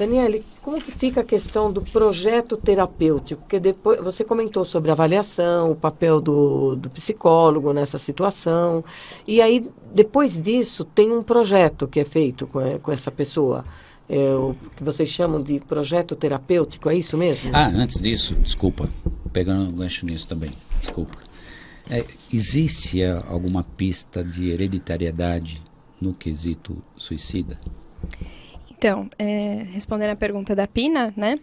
Daniele, como que fica a questão do projeto terapêutico? Porque depois você comentou sobre a avaliação, o papel do psicólogo nessa situação. E aí, depois disso, tem um projeto que é feito com essa pessoa. O que vocês chamam de projeto terapêutico, é isso mesmo? Antes disso, desculpa, pegando um gancho nisso também, desculpa. Existe alguma pista de hereditariedade no quesito suicida? Então, respondendo à pergunta da Pina, né?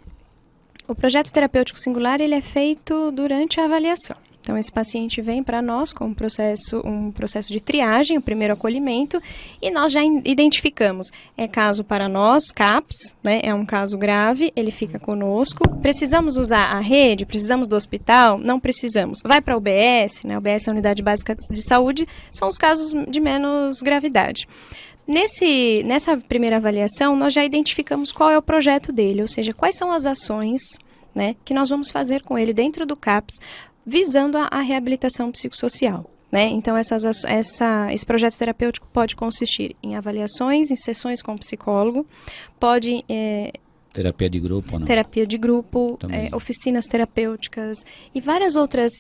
O projeto terapêutico singular, ele é feito durante a avaliação. Então, esse paciente vem para nós com um processo de triagem, o primeiro acolhimento, e nós já identificamos. É caso para nós, CAPS, né? É um caso grave, ele fica conosco. Precisamos usar a rede? Precisamos do hospital? Não precisamos. Vai para a UBS, né? A UBS é a Unidade Básica de Saúde, são os casos de menos gravidade. Nessa primeira avaliação, nós já identificamos qual é o projeto dele, ou seja, quais são as ações, né, que nós vamos fazer com ele dentro do CAPS, visando a reabilitação psicossocial. Né? Então, esse projeto terapêutico pode consistir em avaliações, em sessões com o psicólogo, pode... terapia de grupo ou não? Terapia de grupo, oficinas terapêuticas e várias outras.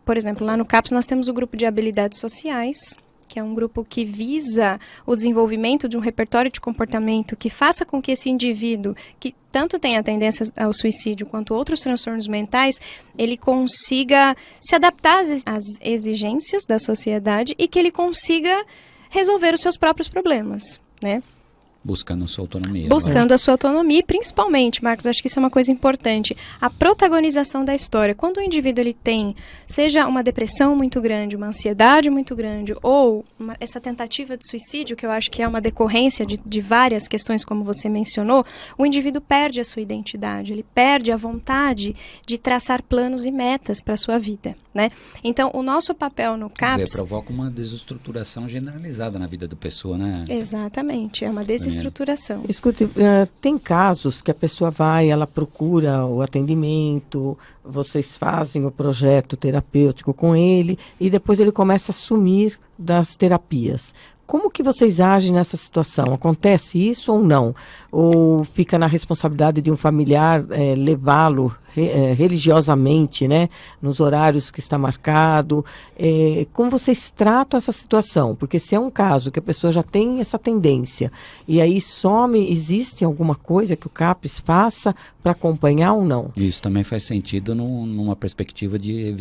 Por exemplo, lá no CAPS nós temos o grupo de habilidades sociais, que é um grupo que visa o desenvolvimento de um repertório de comportamento que faça com que esse indivíduo, que tanto tem a tendência ao suicídio quanto outros transtornos mentais, ele consiga se adaptar às exigências da sociedade e que ele consiga resolver os seus próprios problemas, né? Buscando a sua autonomia. Buscando a sua autonomia e, principalmente, Marcos, acho que isso é uma coisa importante, a protagonização da história. Quando o indivíduo ele tem, seja uma depressão muito grande, uma ansiedade muito grande, ou essa tentativa de suicídio, que eu acho que é uma decorrência de várias questões, como você mencionou, o indivíduo perde a sua identidade, ele perde a vontade de traçar planos e metas para a sua vida. Né? Então, o nosso papel no CAPS... Quer dizer, provoca uma desestruturação generalizada na vida da pessoa, né? Exatamente, é uma desestruturação. Escute, tem casos que a pessoa vai, ela procura o atendimento, vocês fazem o projeto terapêutico com ele e depois ele começa a sumir das terapias. Como que vocês agem nessa situação? Acontece isso ou não? Ou fica na responsabilidade de um familiar levá-lo religiosamente, né, nos horários que está marcado? Como vocês tratam essa situação? Porque se é um caso que a pessoa já tem essa tendência e aí some, existe alguma coisa que o CAPS faça para acompanhar ou não? Isso também faz sentido numa perspectiva de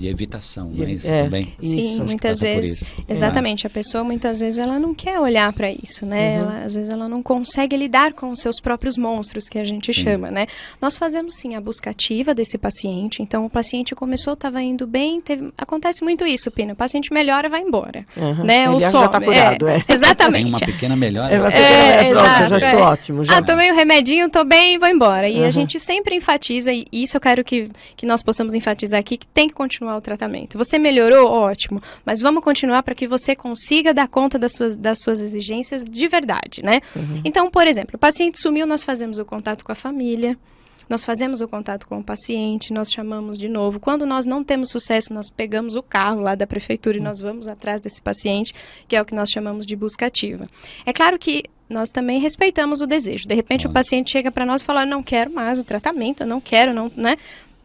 evitação, não é isso também? Sim, muitas vezes. Exatamente, a pessoa muitas vezes ela não quer olhar para isso, né? Às vezes ela não consegue lidar com os seus próprios monstros, que a gente chama, né? Nós fazemos sim a busca ativa desse paciente. Então o paciente começou, estava indo bem, acontece muito isso, Pina. O paciente melhora e vai embora, né? Ou some. Já está curado, Exatamente. Tem uma pequena melhora. Pronto, eu já estou ótimo. Já. Tomei o remedinho, estou bem, vou embora. E a gente sempre enfatiza, e isso eu quero que nós possamos enfatizar aqui, que tem que continuar o tratamento. Você melhorou? Ótimo. Mas vamos continuar para que você consiga dar conta das suas exigências de verdade, né? Então, por exemplo, o paciente sumiu, nós fazemos o contato com a família, nós fazemos o contato com o paciente, nós chamamos de novo. Quando nós não temos sucesso, nós pegamos o carro lá da prefeitura e nós vamos atrás desse paciente, que é o que nós chamamos de busca ativa. É claro que nós também respeitamos o desejo. De repente, o paciente chega para nós e fala, não quero mais o tratamento, eu não quero, não, né?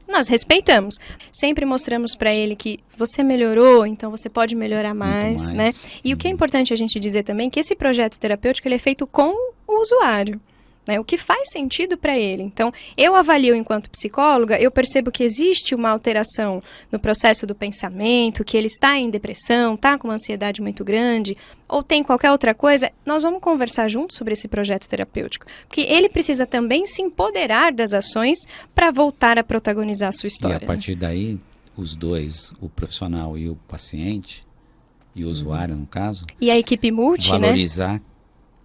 Nós respeitamos. Sempre mostramos para ele que você melhorou, então você pode melhorar mais, né? E o que é importante a gente dizer também é que esse projeto terapêutico ele é feito com o usuário. Né, o que faz sentido para ele. Então, eu avalio enquanto psicóloga, eu percebo que existe uma alteração no processo do pensamento, que ele está em depressão, está com uma ansiedade muito grande, ou tem qualquer outra coisa, nós vamos conversar juntos sobre esse projeto terapêutico. Porque ele precisa também se empoderar das ações para voltar a protagonizar a sua história. E a partir daí, os dois, o profissional e o paciente, e o usuário, no caso, e a equipe multi, valorizar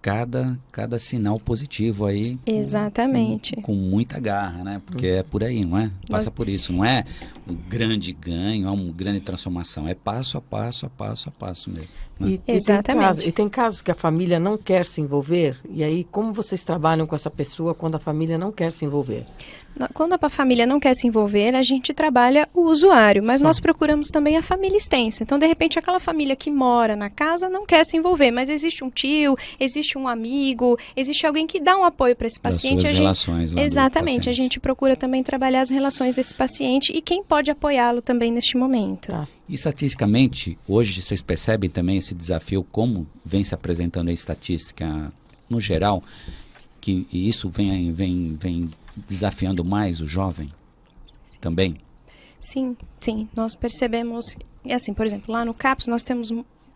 cada sinal positivo aí. Exatamente. Com muita garra, né? Porque é por aí, não é? Passa por isso. Não é um grande ganho, é uma grande transformação. É passo a passo mesmo. né? Exatamente. E tem casos que a família não quer se envolver, e aí como vocês trabalham com essa pessoa quando a família não quer se envolver? Quando a família não quer se envolver, a gente trabalha o usuário, mas Só. nós procuramos também a família extensa. Então, de repente, aquela família que mora na casa não quer se envolver, mas existe um tio, existe um amigo, existe alguém que dá um apoio para esse Das paciente. suas relações lá do Exatamente, a paciente. gente procura também trabalhar as relações desse paciente e quem pode apoiá-lo também neste momento. Tá. E estatisticamente, hoje vocês percebem também esse desafio, como vem se apresentando a estatística no geral, que e isso vem desafiando mais o jovem também? Sim, nós percebemos, e assim, por exemplo, lá no CAPS nós temos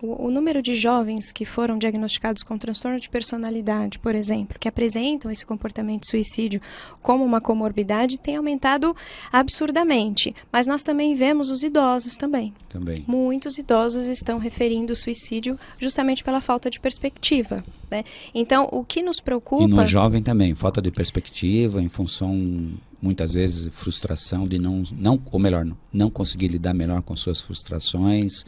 o número de jovens que foram diagnosticados com transtorno de personalidade, por exemplo, que apresentam esse comportamento de suicídio como uma comorbidade, tem aumentado absurdamente. Mas nós também vemos os idosos também. Muitos idosos estão referindo o suicídio justamente pela falta de perspectiva, né? Então, o que nos preocupa... E no jovem também, falta de perspectiva, em função, muitas vezes, frustração de não conseguir lidar melhor com suas frustrações.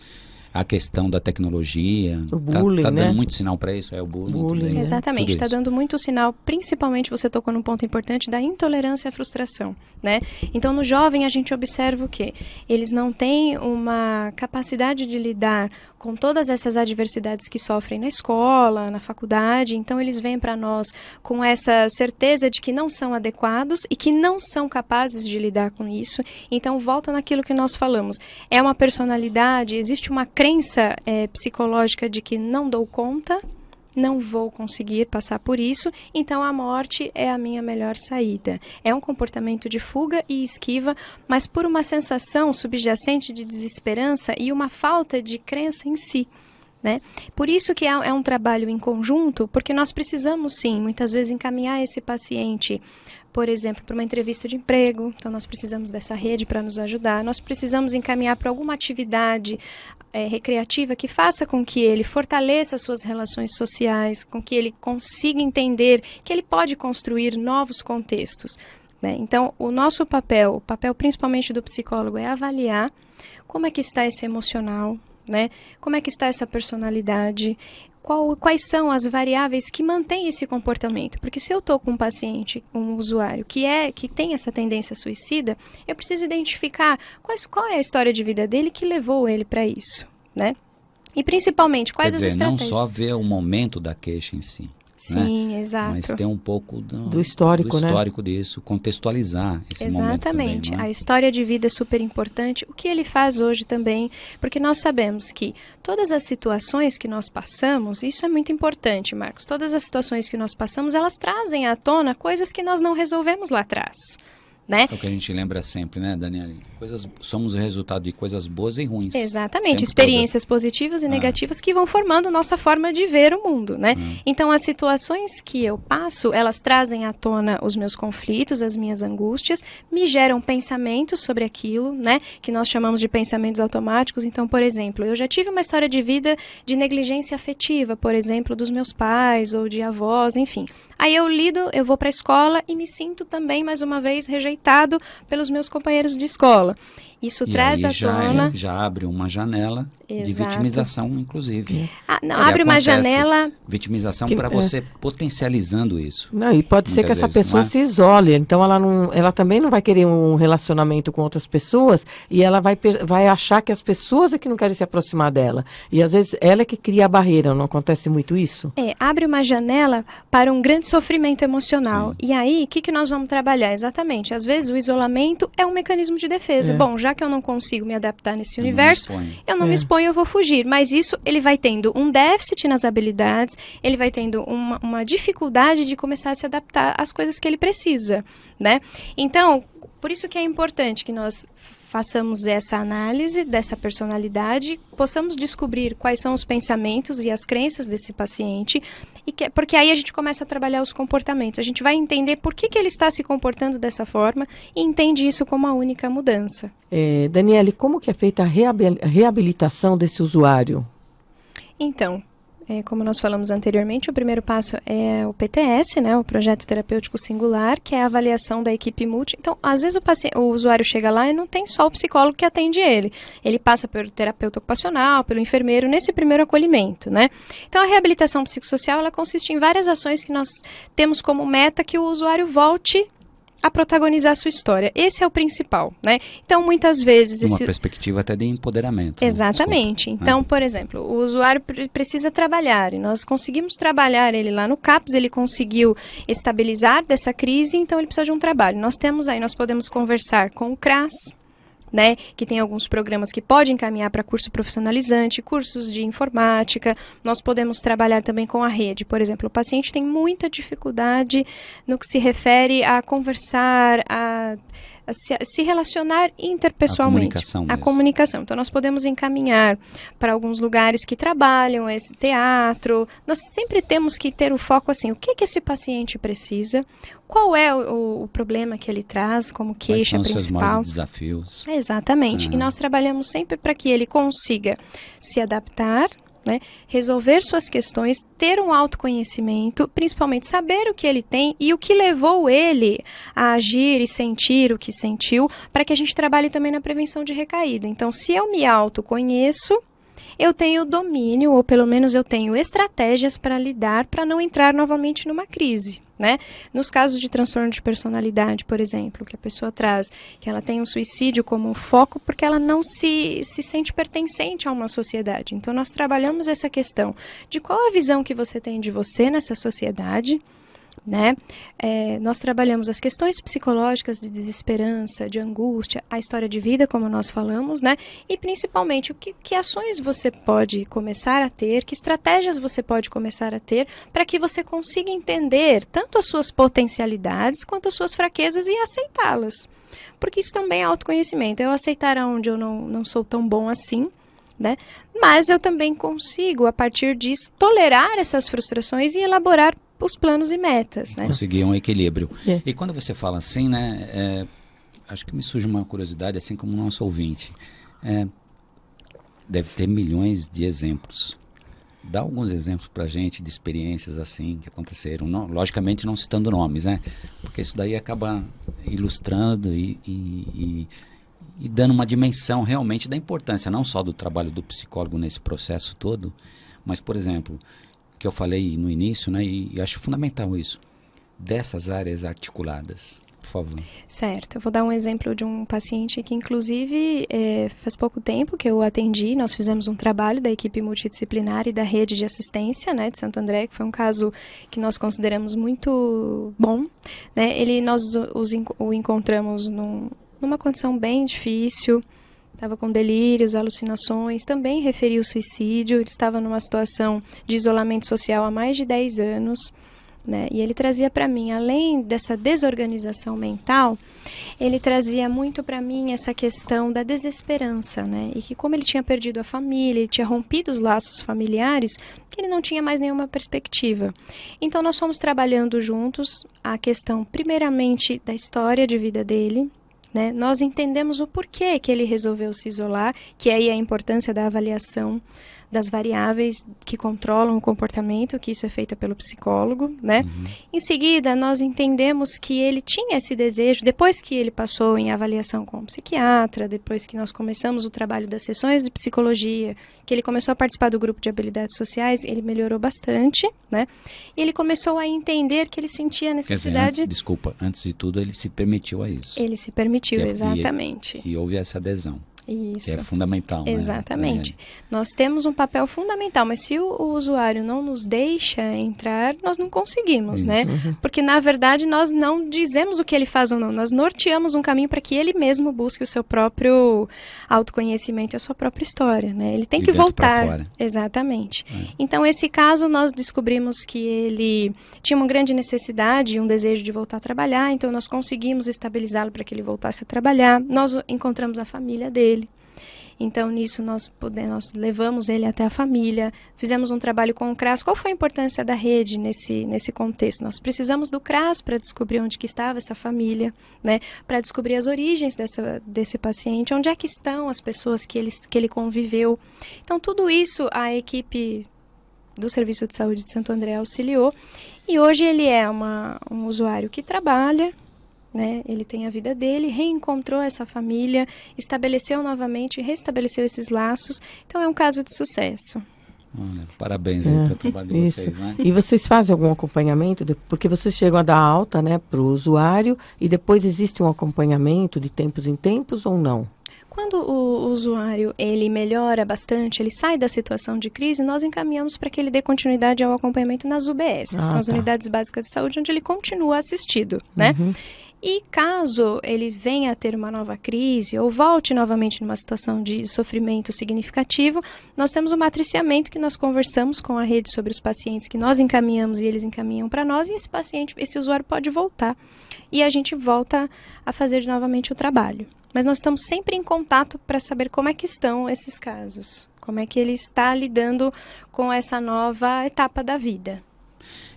A questão da tecnologia, o bullying, tá né? dando muito sinal para isso, o bullying também. Exatamente, está dando muito sinal, principalmente você tocou num ponto importante da intolerância à frustração, né? Então, no jovem a gente observa o quê? Eles não têm uma capacidade de lidar com todas essas adversidades que sofrem na escola, na faculdade, então eles vêm para nós com essa certeza de que não são adequados e que não são capazes de lidar com isso. Então, volta naquilo que nós falamos. É uma personalidade, existe uma crença psicológica de que não dou conta, não vou conseguir passar por isso, então a morte é a minha melhor saída. É um comportamento de fuga e esquiva, mas por uma sensação subjacente de desesperança e uma falta de crença em si, né? Por isso que é um trabalho em conjunto, porque nós precisamos sim, muitas vezes, encaminhar esse paciente, por exemplo, para uma entrevista de emprego, então nós precisamos dessa rede para nos ajudar, nós precisamos encaminhar para alguma atividade recreativa que faça com que ele fortaleça as suas relações sociais, com que ele consiga entender que ele pode construir novos contextos, né? Então, o nosso papel, o papel principalmente do psicólogo, é avaliar como é que está esse emocional, né? Como é que está essa personalidade, quais são as variáveis que mantêm esse comportamento. Porque se eu estou com um paciente, um usuário, que tem essa tendência suicida, eu preciso identificar qual é a história de vida dele que levou ele para isso, né? E principalmente, quais as estratégias. Não só ver o momento da queixa em si. Sim, né? exato. Mas ter um pouco do histórico, né? Disso, contextualizar esse momento Exatamente. também, A história de vida é super importante. O que ele faz hoje também, porque nós sabemos que todas as situações que nós passamos, isso é muito importante, Marcos, todas as situações que nós passamos, elas trazem à tona coisas que nós não resolvemos lá atrás, né? É o que a gente lembra sempre, né, Daniela? Somos o resultado de coisas boas e ruins. Exatamente, experiências positivas e negativas que vão formando nossa forma de ver o mundo, né? Então, as situações que eu passo, elas trazem à tona os meus conflitos, as minhas angústias, me geram pensamentos sobre aquilo, né? Que nós chamamos de pensamentos automáticos. Então, por exemplo, eu já tive uma história de vida de negligência afetiva, por exemplo, dos meus pais ou de avós, enfim. Aí eu vou para a escola e me sinto também, mais uma vez, rejeitado pelos meus companheiros de escola. Isso traz à tona... já abre uma janela de vitimização, inclusive. Abre uma janela... Vitimização para você potencializando isso. Não, e pode ser que essa pessoa se isole, então ela também não vai querer um relacionamento com outras pessoas e ela vai achar que as pessoas é que não querem se aproximar dela. E às vezes ela é que cria a barreira, não acontece muito isso? Abre uma janela para um grande sofrimento emocional. Sim. E aí, o que nós vamos trabalhar? Exatamente, às vezes o isolamento é um mecanismo de defesa. Bom, já que eu não consigo me adaptar nesse universo, eu não me exponho, eu vou fugir. Mas isso, ele vai tendo um déficit nas habilidades, ele vai tendo uma dificuldade de começar a se adaptar às coisas que ele precisa, né? Então, por isso que é importante que nós façamos essa análise dessa personalidade, possamos descobrir quais são os pensamentos e as crenças desse paciente, porque aí a gente começa a trabalhar os comportamentos. A gente vai entender por que ele está se comportando dessa forma e entende isso como a única mudança. Daniele, como que é feita a reabilitação desse usuário? Então, como nós falamos anteriormente, o primeiro passo é o PTS, né, o Projeto Terapêutico Singular, que é a avaliação da equipe multi. Então, às vezes o usuário chega lá e não tem só o psicólogo que atende ele. Ele passa pelo terapeuta ocupacional, pelo enfermeiro, nesse primeiro acolhimento, né? Então, a reabilitação psicossocial, ela consiste em várias ações que nós temos como meta que o usuário volte a protagonizar a sua história. Esse é o principal, né? Então, muitas vezes... Uma perspectiva até de empoderamento. Exatamente. Né? Então, por exemplo, o usuário precisa trabalhar e nós conseguimos trabalhar ele lá no CAPS, ele conseguiu estabilizar dessa crise, então ele precisa de um trabalho. Nós podemos conversar com o CRAS, né, que tem alguns programas que podem encaminhar para curso profissionalizante, cursos de informática. Nós podemos trabalhar também com a rede. Por exemplo, o paciente tem muita dificuldade no que se refere a conversar, a se relacionar interpessoalmente. A comunicação. Então, nós podemos encaminhar para alguns lugares que trabalham esse teatro. Nós sempre temos que ter o foco assim, o que esse paciente precisa, qual é o problema que ele traz como queixa principal. Quais são os seus maiores desafios. Exatamente. E nós trabalhamos sempre para que ele consiga se adaptar, né, resolver suas questões, ter um autoconhecimento, principalmente saber o que ele tem e o que levou ele a agir e sentir o que sentiu, para que a gente trabalhe também na prevenção de recaída. Então, se eu me autoconheço, eu tenho domínio, ou pelo menos eu tenho estratégias para lidar, para não entrar novamente numa crise, né? Nos casos de transtorno de personalidade, por exemplo, que a pessoa traz, que ela tem um suicídio como foco porque ela não se sente pertencente a uma sociedade. Então, nós trabalhamos essa questão de qual a visão que você tem de você nessa sociedade, né? Nós trabalhamos as questões psicológicas de desesperança, de angústia, a história de vida, como nós falamos, né? E principalmente que ações você pode começar a ter, que estratégias você pode começar a ter para que você consiga entender tanto as suas potencialidades quanto as suas fraquezas e aceitá-las. Porque isso também é autoconhecimento. Eu aceitar onde eu não sou tão bom assim, né? Mas eu também consigo, a partir disso, tolerar essas frustrações e elaborar os planos e metas, né? Conseguir um equilíbrio. E quando você fala assim, né, acho que me surge uma curiosidade, assim como o nosso ouvinte. Deve ter milhões de exemplos. Dá alguns exemplos pra gente de experiências assim que aconteceram. Não, logicamente não citando nomes, né? Porque isso daí acaba ilustrando e dando uma dimensão realmente da importância, não só do trabalho do psicólogo nesse processo todo, mas, por exemplo, que eu falei no início, né, e acho fundamental isso, dessas áreas articuladas, por favor. Certo, eu vou dar um exemplo de um paciente que, inclusive, faz pouco tempo que eu atendi, nós fizemos um trabalho da equipe multidisciplinar e da rede de assistência, né, de Santo André, que foi um caso que nós consideramos muito bom, né, nós o encontramos numa condição bem difícil, estava com delírios, alucinações, também referiu suicídio, ele estava numa situação de isolamento social há mais de 10 anos, né? E ele trazia para mim, além dessa desorganização mental, ele trazia muito para mim essa questão da desesperança, né? E que como ele tinha perdido a família, ele tinha rompido os laços familiares, ele não tinha mais nenhuma perspectiva. Então nós fomos trabalhando juntos a questão, primeiramente, da história de vida dele, né? Nós entendemos o porquê que ele resolveu se isolar, que aí é a importância da avaliação das variáveis que controlam o comportamento, que isso é feito pelo psicólogo, né? Em seguida, nós entendemos que ele tinha esse desejo, depois que ele passou em avaliação com o psiquiatra, depois que nós começamos o trabalho das sessões de psicologia, que ele começou a participar do grupo de habilidades sociais, ele melhorou bastante, né? E ele começou a entender que ele sentia a necessidade... Quer dizer, antes de tudo, ele se permitiu a isso. Ele se permitiu, exatamente. E houve essa adesão. Isso. Que é fundamental, né? Exatamente. Nós temos um papel fundamental, mas se o usuário não nos deixa entrar, nós não conseguimos, né? Porque, na verdade, nós não dizemos o que ele faz ou não, nós norteamos um caminho para que ele mesmo busque o seu próprio autoconhecimento e a sua própria história, né? Ele tem que voltar. Fora. Exatamente. Então, esse caso, nós descobrimos que ele tinha uma grande necessidade e um desejo de voltar a trabalhar, então nós conseguimos estabilizá-lo para que ele voltasse a trabalhar. Nós encontramos a família dele. Então, nisso, nós levamos ele até a família, fizemos um trabalho com o CRAS. Qual foi a importância da rede nesse contexto? Nós precisamos do CRAS para descobrir onde que estava essa família, né? Para descobrir as origens desse paciente, onde é que estão as pessoas que ele conviveu. Então, tudo isso a equipe do Serviço de Saúde de Santo André auxiliou. E hoje ele é um usuário que trabalha, né? Ele tem a vida dele, reencontrou essa família, estabeleceu novamente, restabeleceu esses laços. Então é um caso de sucesso. Olha, parabéns aí pelo trabalho de vocês, né? E vocês fazem algum acompanhamento? Porque vocês chegam a dar alta, né, para o usuário e depois existe um acompanhamento de tempos em tempos ou não? Quando o usuário ele melhora bastante, ele sai da situação de crise, nós encaminhamos para que ele dê continuidade ao acompanhamento nas UBS, são as Unidades Básicas de Saúde, onde ele continua assistido, né? E caso ele venha a ter uma nova crise ou volte novamente numa situação de sofrimento significativo, nós temos um matriciamento que nós conversamos com a rede sobre os pacientes que nós encaminhamos e eles encaminham para nós, e esse usuário pode voltar. E a gente volta a fazer novamente o trabalho. Mas nós estamos sempre em contato para saber como é que estão esses casos, como é que ele está lidando com essa nova etapa da vida.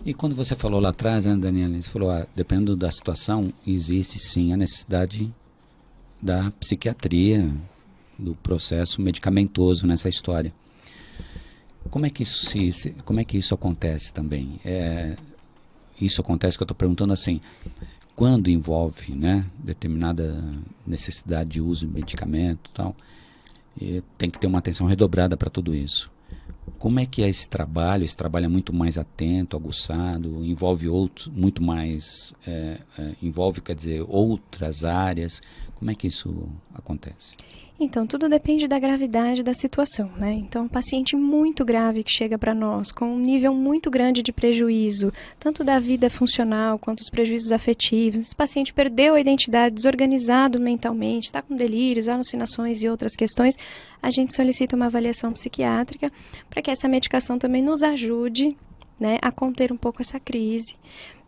E quando você falou lá atrás, né, Daniela, você falou, dependendo da situação, existe sim a necessidade da psiquiatria, do processo medicamentoso nessa história. Como é que isso acontece também? Isso acontece, que eu estou perguntando assim, quando envolve, né, determinada necessidade de uso de medicamento e tal, tem que ter uma atenção redobrada para tudo isso. Como é que é esse trabalho? Esse trabalho é muito mais atento, aguçado, envolve muito mais, envolve, quer dizer, outras áreas. Como é que isso acontece? Então, tudo depende da gravidade da situação, né? Então, um paciente muito grave que chega para nós, com um nível muito grande de prejuízo, tanto da vida funcional quanto os prejuízos afetivos. Esse paciente perdeu a identidade, desorganizado mentalmente, está com delírios, alucinações e outras questões. A gente solicita uma avaliação psiquiátrica para que essa medicação também nos ajude, né, a conter um pouco essa crise.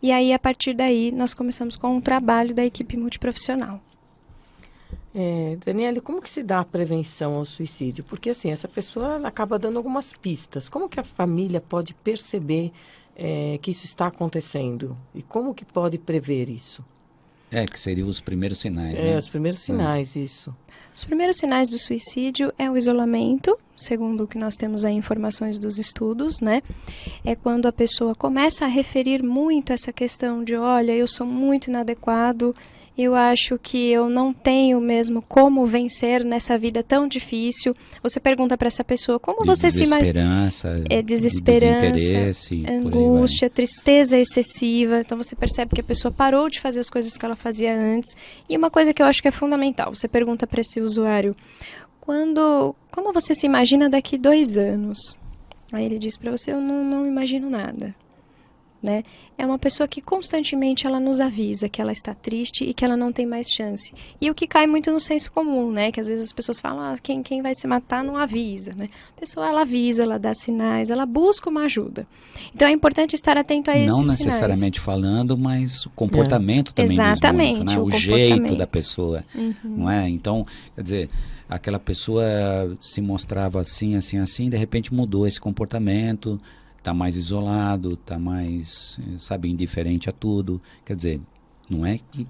E aí, a partir daí, nós começamos com um trabalho da equipe multiprofissional. Daniele, como que se dá a prevenção ao suicídio? Porque assim, essa pessoa ela acaba dando algumas pistas. Como que a família pode perceber que isso está acontecendo? E como que pode prever isso? Que seriam os primeiros sinais, né? Os primeiros sinais, isso. Os primeiros sinais do suicídio é o isolamento, segundo o que nós temos aí informações dos estudos, né? É quando a pessoa começa a referir muito essa questão de, olha, eu sou muito inadequado, eu acho que eu não tenho mesmo como vencer nessa vida tão difícil. Você pergunta para essa pessoa como você se imagina. Desesperança, desinteresse, angústia, tristeza excessiva. Então você percebe que a pessoa parou de fazer as coisas que ela fazia antes. E uma coisa que eu acho que é fundamental, você pergunta para esse usuário, como você se imagina daqui 2 anos? Aí ele diz para você, eu não imagino nada. Né? É uma pessoa que constantemente ela nos avisa que ela está triste e que ela não tem mais chance. E o que cai muito no senso comum, né? Que às vezes as pessoas falam, quem vai se matar não avisa, né? A pessoa, ela avisa, ela dá sinais, ela busca uma ajuda. Então é importante estar atento a esses sinais. Não necessariamente falando, mas o comportamento também exatamente, diz muito, né? O jeito da pessoa, não é? Então, quer dizer, aquela pessoa se mostrava assim, de repente mudou esse comportamento, está mais isolado, está mais, indiferente a tudo. Quer dizer, não é que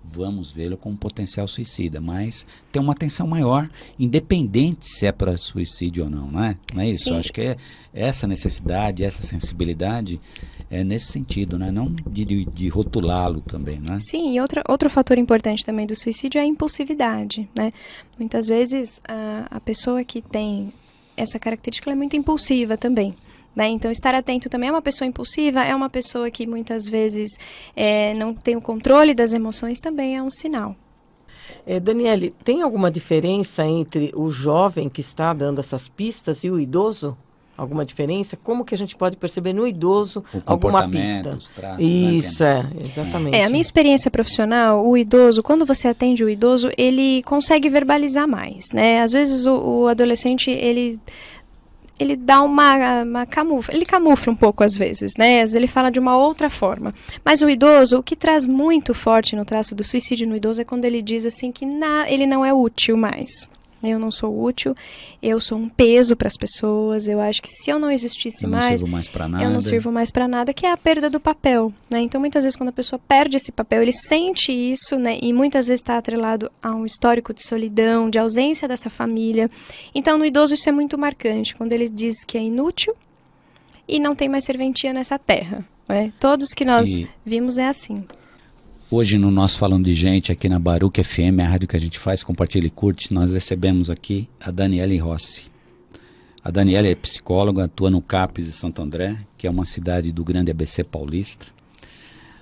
vamos vê-lo como potencial suicida, mas tem uma atenção maior, independente se é para suicídio ou não, não é? Não é isso? Sim. Acho que é essa necessidade, essa sensibilidade é nesse sentido, né? Não de rotulá-lo também, né? Sim, e outro fator importante também do suicídio é a impulsividade, né? Muitas vezes a pessoa que tem essa característica ela é muito impulsiva também. Então, estar atento também é uma pessoa impulsiva, é uma pessoa que muitas vezes não tem o controle das emoções, também é um sinal. Daniele, tem alguma diferença entre o jovem que está dando essas pistas e o idoso? Alguma diferença? Como que a gente pode perceber no idoso alguma pista? Os traços, isso, exatamente. A minha experiência profissional, o idoso, quando você atende o idoso, ele consegue verbalizar mais, né? Às vezes o adolescente, ele dá uma camufla, ele camufla um pouco às vezes, né? Às vezes ele fala de uma outra forma. Mas o idoso, o que traz muito forte no traço do suicídio no idoso é quando ele diz assim que ele não é útil mais. Eu não sou útil, eu sou um peso para as pessoas, eu acho que se eu não existisse mais, sirvo mais para nada. Eu não sirvo mais para nada, que é a perda do papel, né? Então, muitas vezes, quando a pessoa perde esse papel, ele sente isso, né? E muitas vezes está atrelado a um histórico de solidão, de ausência dessa família. Então, no idoso, isso é muito marcante, quando ele diz que é inútil, e não tem mais serventia nessa terra. Né? Todos que nós vimos é assim. Hoje no nosso Falando de Gente, aqui na Baruch FM, a rádio que a gente faz, compartilha e curte, nós recebemos aqui a Daniele Rossi. A Daniele é psicóloga, atua no CAPES de Santo André, que é uma cidade do grande ABC paulista.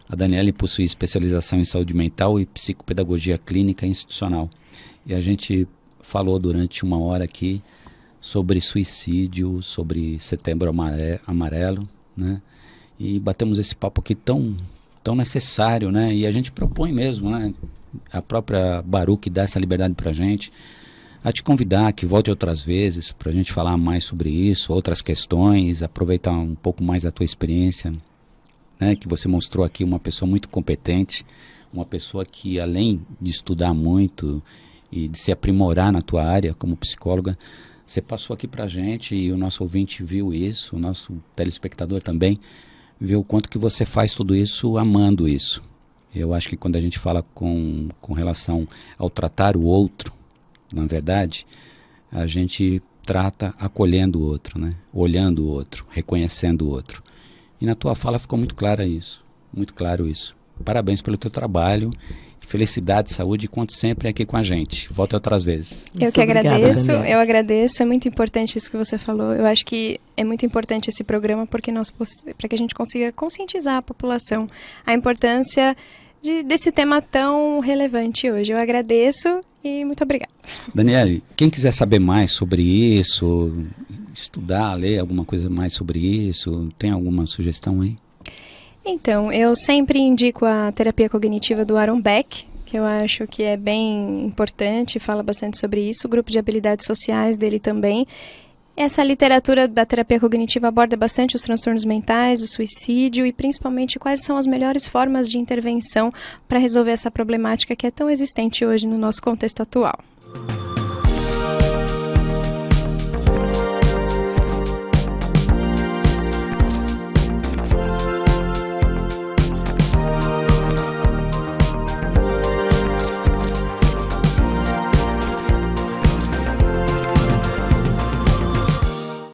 A Daniele possui especialização em saúde mental e psicopedagogia clínica e institucional. E a gente falou durante uma hora aqui sobre suicídio, sobre Setembro Amarelo, né? E batemos esse papo aqui tão necessário, né? E a gente propõe mesmo, né? A própria Baruch dá essa liberdade pra gente, a te convidar que volte outras vezes para a gente falar mais sobre isso, outras questões, aproveitar um pouco mais da tua experiência, né? Que você mostrou aqui uma pessoa muito competente, uma pessoa que além de estudar muito e de se aprimorar na tua área como psicóloga, você passou aqui pra gente e o nosso ouvinte viu isso, o nosso telespectador também viu o quanto que você faz tudo isso amando isso. Eu acho que quando a gente fala com relação ao tratar o outro, na verdade, a gente trata acolhendo o outro, né? Olhando o outro, reconhecendo o outro. E na tua fala ficou muito claro isso. Parabéns pelo teu trabalho, felicidade, saúde e conte sempre aqui com a gente. Volte outras vezes. Eu que agradeço, eu agradeço, é muito importante isso que você falou. Eu acho que é muito importante esse programa porque para que a gente consiga conscientizar a população a importância desse tema tão relevante hoje. Eu agradeço e muito obrigada. Daniele, quem quiser saber mais sobre isso, estudar, ler alguma coisa mais sobre isso, tem alguma sugestão aí? Então, eu sempre indico a terapia cognitiva do Aaron Beck, que eu acho que é bem importante, fala bastante sobre isso, o grupo de habilidades sociais dele também. Essa literatura da terapia cognitiva aborda bastante os transtornos mentais, o suicídio e principalmente quais são as melhores formas de intervenção para resolver essa problemática que é tão existente hoje no nosso contexto atual.